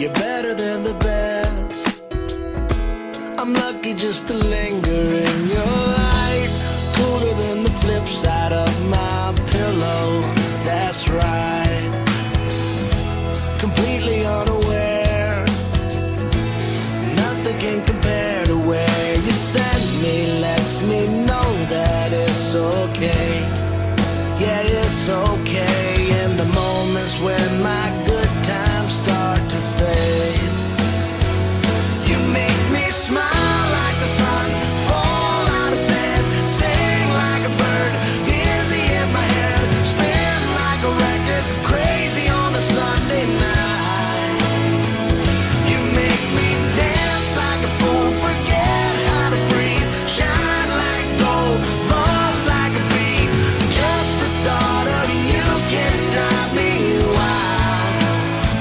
You're better than the best. I'm lucky just to linger in your light. Cooler than the flip side of my pillow. That's right. Completely unaware. Nothing can compare to where you send me. Lets me know that it's okay. Yeah, it's okay. In the moments when my good times start to fade, you make me smile like the sun, fall out of bed, sing like a bird, dizzy in my head, spin like a record, crazy on a Sunday night. You make me dance like a fool, forget how to breathe, shine like gold, buzz like a bee. Just the thought of you can drive me wild.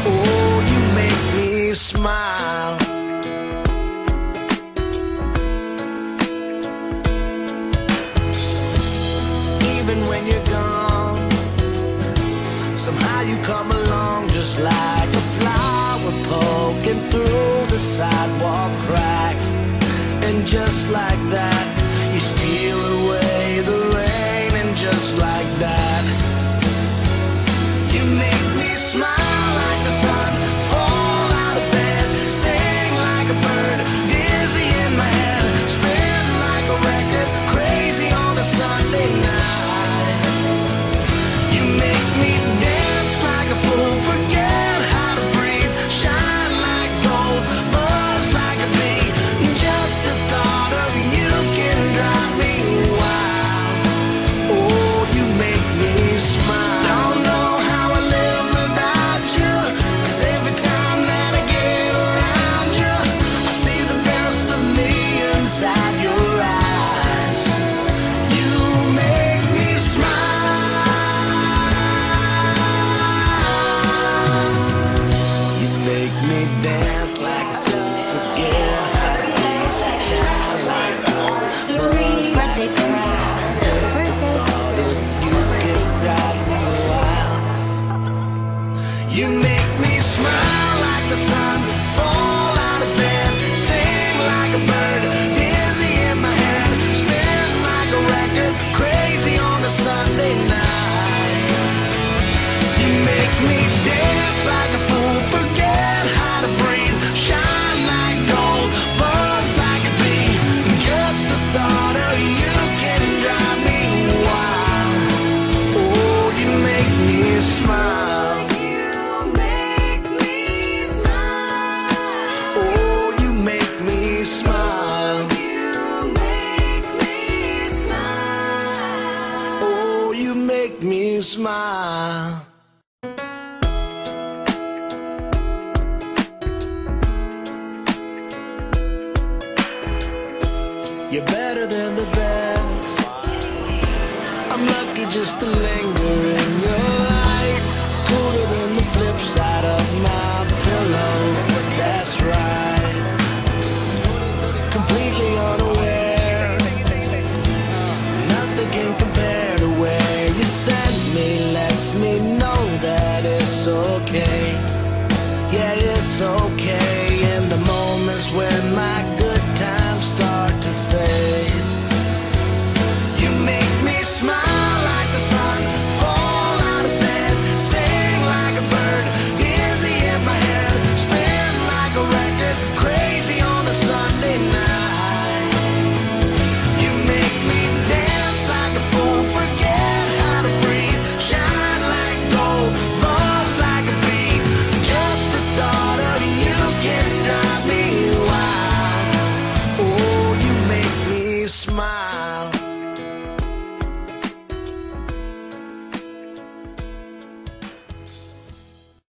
Oh, you make me smile. Even when you're gone, somehow you come along just like a flower poking through the sidewalk crack. And just like that, you steal away the rain. And just like that, you make me smile like the sun, fall out of bed, sing like a bird, dizzy in my head, spin like a record, crazy on a Sunday night. You make me dance like a fool, forget how to breathe, shine like gold, buzz like a bee. Just the thought of you can drive me wild. Oh, you make me smile. Don't know how I live without you, 'cause every time that I get around you, I see the best of me inside your eyes. You make me smile. You make me dance like a fool, forget how to breathe, shine like gold, buzz like a bee. Just the thought of you can drive me wild. You make me smile like the sun, fall out of bed, sing like a bird, dizzy in my head, spin like a record, crazy on a Sunday night. You make me dance like a fool, forget how to breathe, shine like gold, buzz like a bee. Just the thought of you can drive me wild. Oh, you make me smile. You make me smile. Oh, you make me smile. You make me smile. Oh, you make me smile. You're better than the best. I'm lucky just to linger in your light. Cooler than the flip side of my pillow. That's right. Completely unaware. Nothing can compare to where you send me. Lets me know that it's okay. Yeah, it's okay.